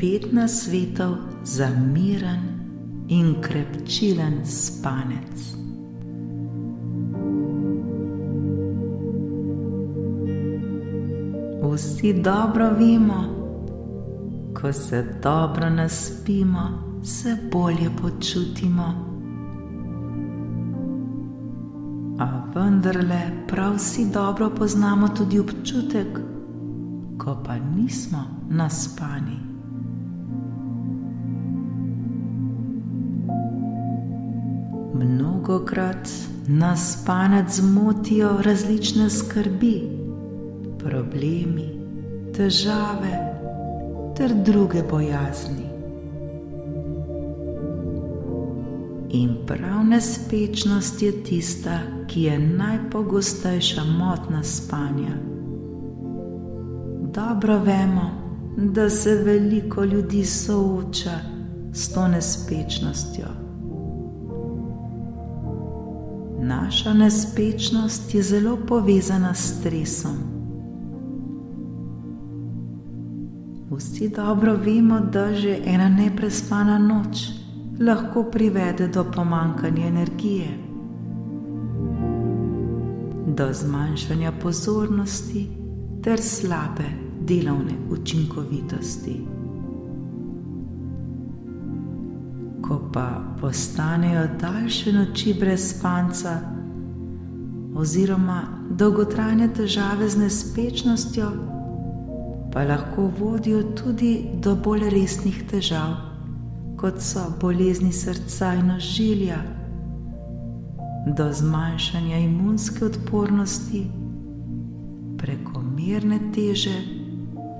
5 nasvetov za miren in krepčilen spanec. Vsi dobro vemo, ko se dobro naspimo, se bolje počutimo. A vendarle prav vsi dobro poznamo tudi občutek, ko pa nismo naspani. Mnogokrat nas spanec zmotijo različne skrbi, problemi, težave ter druge bojazni. In prav nespečnost je tista, ki je najpogostejša motnja spanja. Dobro vemo, da se veliko ljudi sooča s to nespečnostjo. Naša nespečnost je zelo povezana s stresom. Vsi dobro vemo, da že ena neprespana noč lahko privede do pomanjkanja energije, do zmanjšanja pozornosti ter slabe delovne učinkovitosti. Ko pa postanejo daljše noči brez spanca oziroma dolgotrajne težave z nespečnostjo, pa lahko vodijo tudi do bolj resnih težav, kot so bolezni srca in ožilja, do zmanjšanja imunske odpornosti, prekomerne teže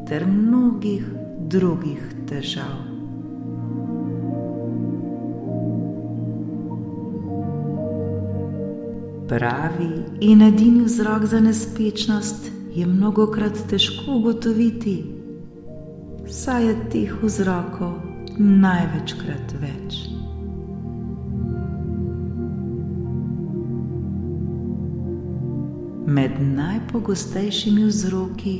ter mnogih drugih težav. Pravi in edini vzrok za nespečnost je mnogokrat težko ugotoviti, saj je teh vzrokov največkrat več. Med najpogostejšimi vzroki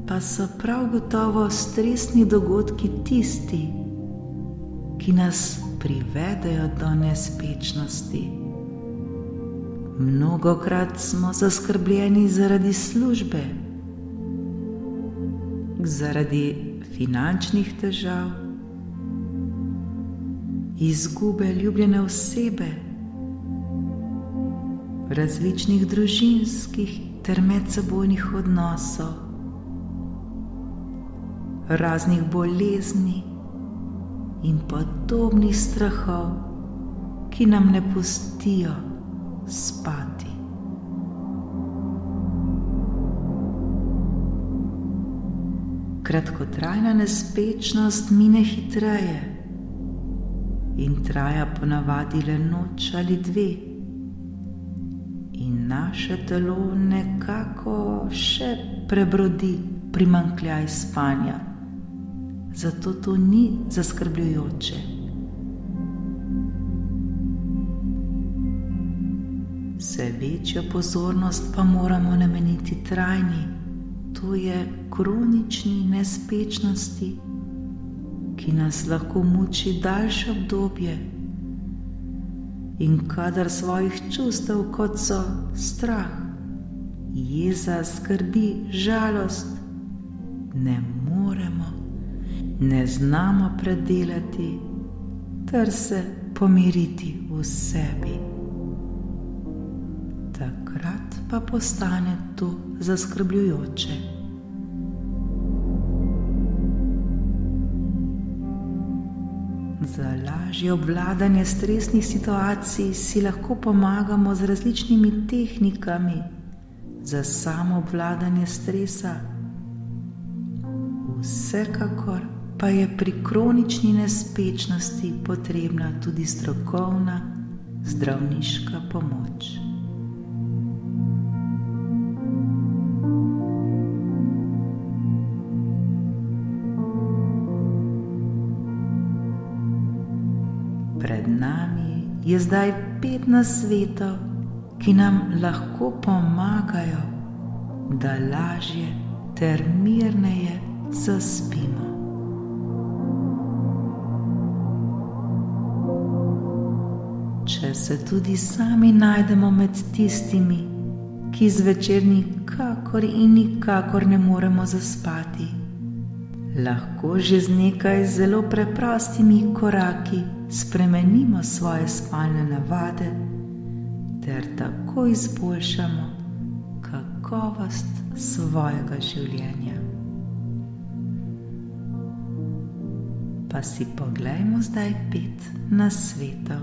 pa so prav gotovo stresni dogodki tisti, ki nas privedejo do nespečnosti. Mnogokrat smo zaskrbljeni zaradi službe, zaradi finančnih težav, izgube ljubljene osebe, različnih družinskih ter medsebojnih odnosov, raznih bolezni in podobnih strahov, ki nam ne pustijo spati. Kratkotrajna nespečnost mine hitreje in traja ponavadi le noč ali dve, in naše telo nekako še prebrodi primanjkljaj spanja, zato to ni zaskrbljujoče. Vse večjo pozornost pa moramo nameniti trajni, to je kronični nespečnosti, ki nas lahko muči daljše obdobje in kadar svojih čustev, kot so strah, jeza, skrbi, žalost, ne moremo, ne znamo predelati ter se pomiriti v sebi. Takrat pa postane to zaskrbljujoče. Za lažje obvladanje stresnih situacij si lahko pomagamo z različnimi tehnikami za samo obvladanje stresa. Vsekakor pa je pri kronični nespečnosti potrebna tudi strokovna zdravniška pomoč. Pred nami je zdaj 5 nasvetov, ki nam lahko pomagajo, da lažje ter mirneje zaspimo. Če se tudi sami najdemo med tistimi, ki zvečer nikakor in nikakor ne moremo zaspati, lahko že z nekaj zelo preprostimi koraki spremenimo svoje spalne navade ter tako izboljšamo kakovost svojega življenja. Pa si poglejmo zdaj 5 nasvetov.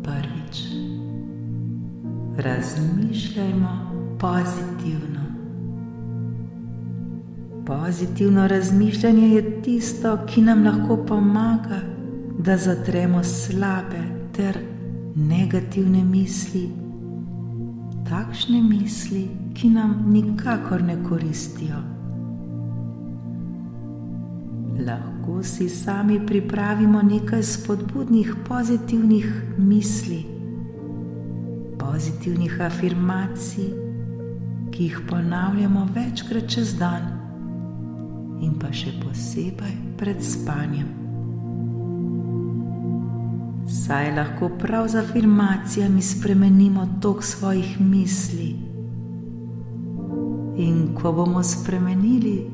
Prvič, razmišljajmo pozitivno. Pozitivno razmišljanje je tisto, ki nam lahko pomaga, da zatremo slabe ter negativne misli, takšne misli, ki nam nikakor ne koristijo. Lahko si sami pripravimo nekaj spodbudnih pozitivnih misli, pozitivnih afirmacij, ki jih ponavljamo večkrat čez dan in pa še posebej pred spanjem. Saj lahko prav z afirmacijami spremenimo tok svojih misli. In ko bomo spremenili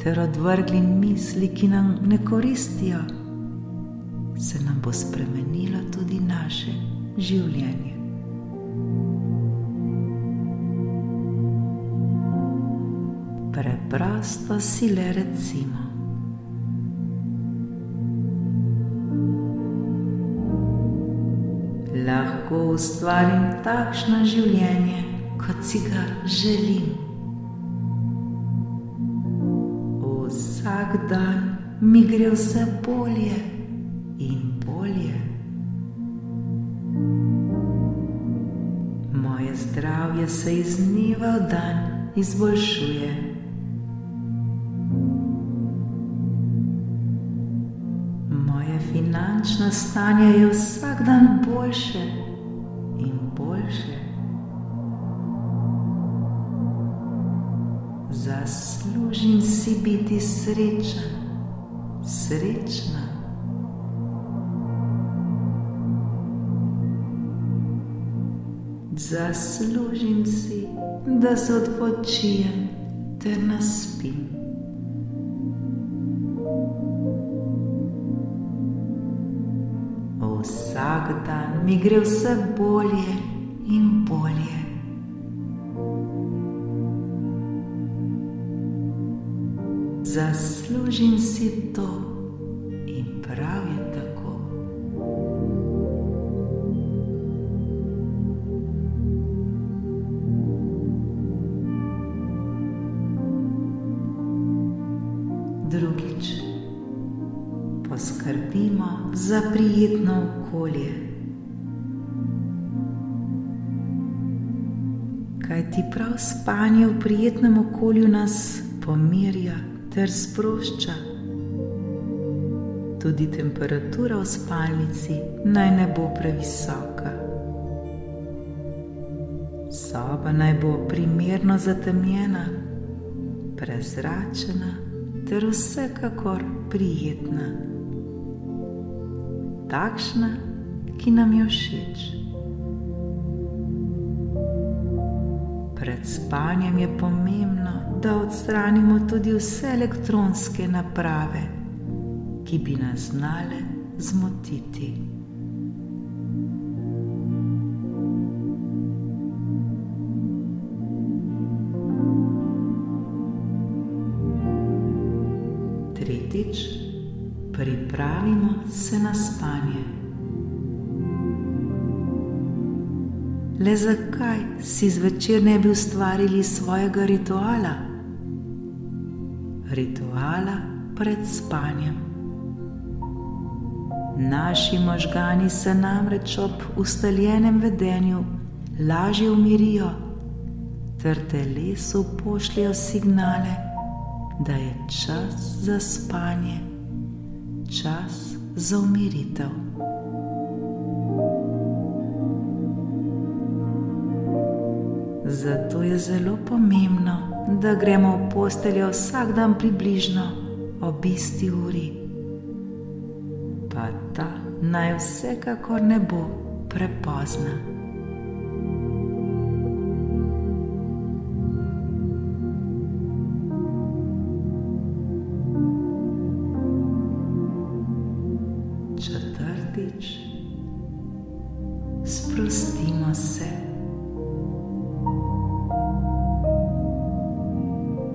ter odvrgli misli, ki nam ne koristijo, se nam bo spremenilo tudi naše življenje. Preprosto si le recimo: lahko ustvarim takšno življenje, kot si ga želim. Vsak dan mi gre vse bolje in bolje. Moje zdravje se iz dneva v dan izboljšuje. Moje finančno stanje je vsak dan boljše in boljše. Zaslužim si biti srečen, srečna. Zaslužim si, da se odpočijem ter naspim. Vsak dan mi gre vse bolje in bolje. Zaslužim si to in prav je tako. Drugič, poskrbimo za prijetno okolje. Kajti prav spanje v prijetnem okolju nas pomirja ter sprošča. Tudi temperatura v spalnici naj ne bo previsoka. Soba naj bo primerno zatemnjena, prezračena ter vsekakor prijetna. Takšna, ki nam je všeč. Pred spanjem je pomembno, da odstranimo tudi vse elektronske naprave, ki bi nas znale zmotiti. Tretjič, pripravimo se na spanje. Le zakaj si zvečer ne bi ustvarili svojega rituala? Rituala pred spanjem. Naši možgani se namreč ob ustaljenem vedenju lažje umirijo ter telesu pošljejo signale, da je čas za spanje, čas za umiritev. Zato je zelo pomembno, da gremo v posteljo vsak dan približno ob isti uri, pa ta naj vsekakor ne bo prepozna. Četrtič, sprostimo se.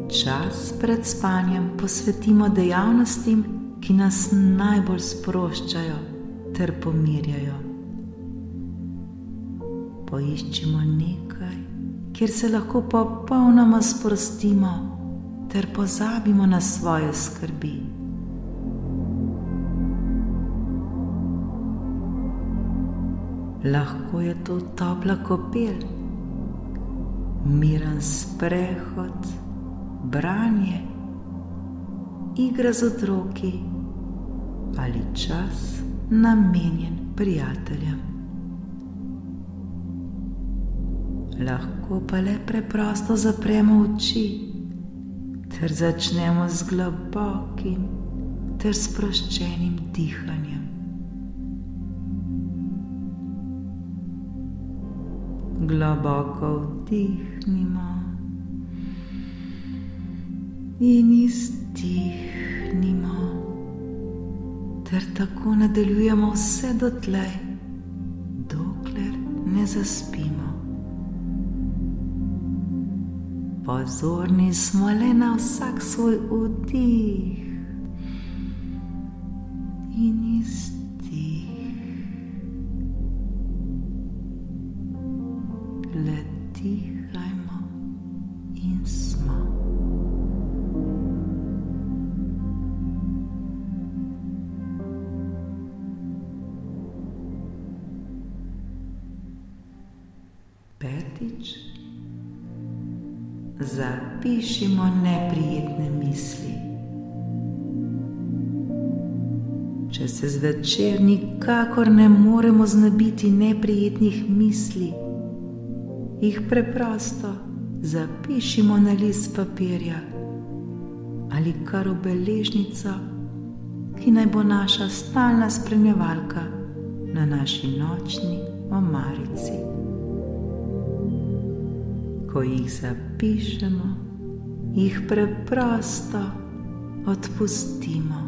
Čas pred spanjem posvetimo dejavnostim, ki nas najbolj sproščajo ter pomirjajo. Poiščimo nekaj, kjer se lahko popolnoma sprostimo ter pozabimo na svoje skrbi. Lahko je to topla kopel, miren sprehod, branje, igra z otroki ali čas namenjen prijateljem. Lahko pa le preprosto zapremo oči ter začnemo z globokim ter sproščenim dihanjem. Globoko vdihnimo in izdihnimo, ter tako nadaljujemo vse dotlej, dokler ne zaspimo. Pozorni smo le na vsak svoj vdih in izdih. Le dihajmo in smo. Petič, zapišimo neprijetne misli. Če se zvečer nikakor ne moremo znebiti neprijetnih misli, jih preprosto zapišimo na list papirja ali kar v beležnico, ki naj bo naša stalna spremljevalka na naši nočni omarici. Ko jih zapišemo, jih preprosto odpustimo,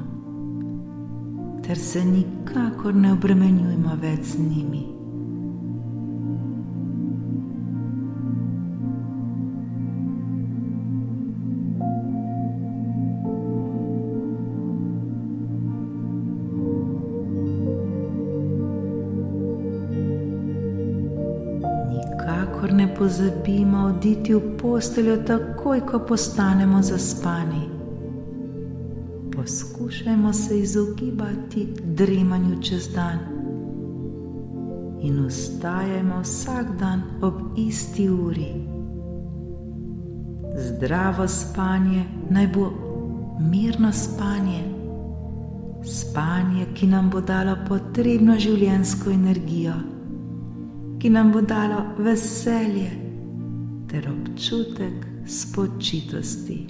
ter se nikakor ne obremenjujmo več z njimi. Nikakor ne pozabimo oditi v posteljo takoj, ko postanemo zaspani. Poskušajmo se izogibati dremanju čez dan in vstajajmo vsak dan ob isti uri. Zdravo spanje naj bo mirno spanje, spanje, ki nam bo dalo potrebno življenjsko energijo, ki nam bo dalo veselje ter občutek spočitosti.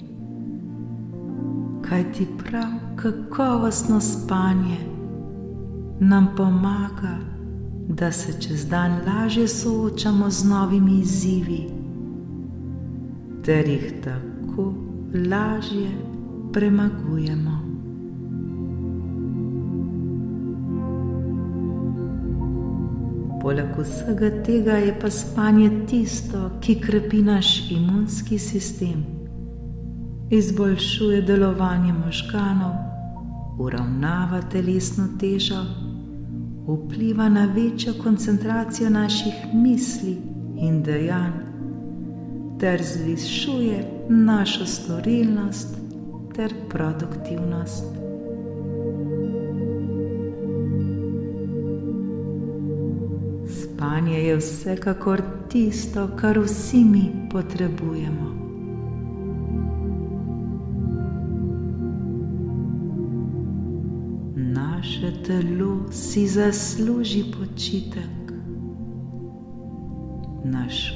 Kajti prav kakovostno spanje nam pomaga, da se čez dan lažje soočamo z novimi izzivi ter jih tako lažje premagujemo. Poleg vsega tega je pa spanje tisto, ki krepi naš imunski sistem, izboljšuje delovanje možganov, uravnava telesno težo, vpliva na večjo koncentracijo naših misli in dejanj ter zvišuje našo storilnost ter produktivnost. Spanje je vsekakor tisto, kar vsi mi potrebujemo. Naše telo si zasluži počitek. Naš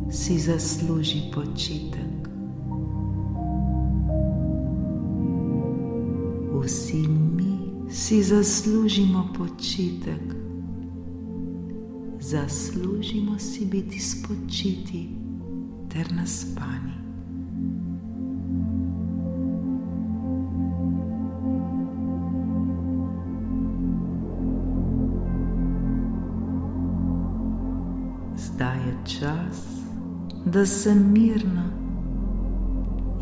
si zasluži počitek. Vsi mi si zaslužimo počitek, zaslužimo si biti spočiti ter naspani. Zdaj je čas, da se mirno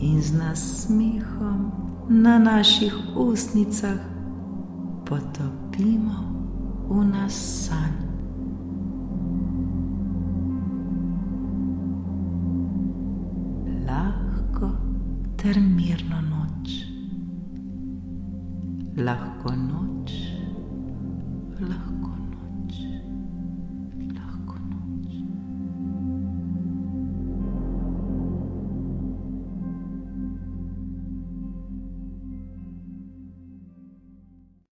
in z nasmehom na naših ustnicah potopimo v naš san. Lahko ter mirno noč, lahko noč, lahko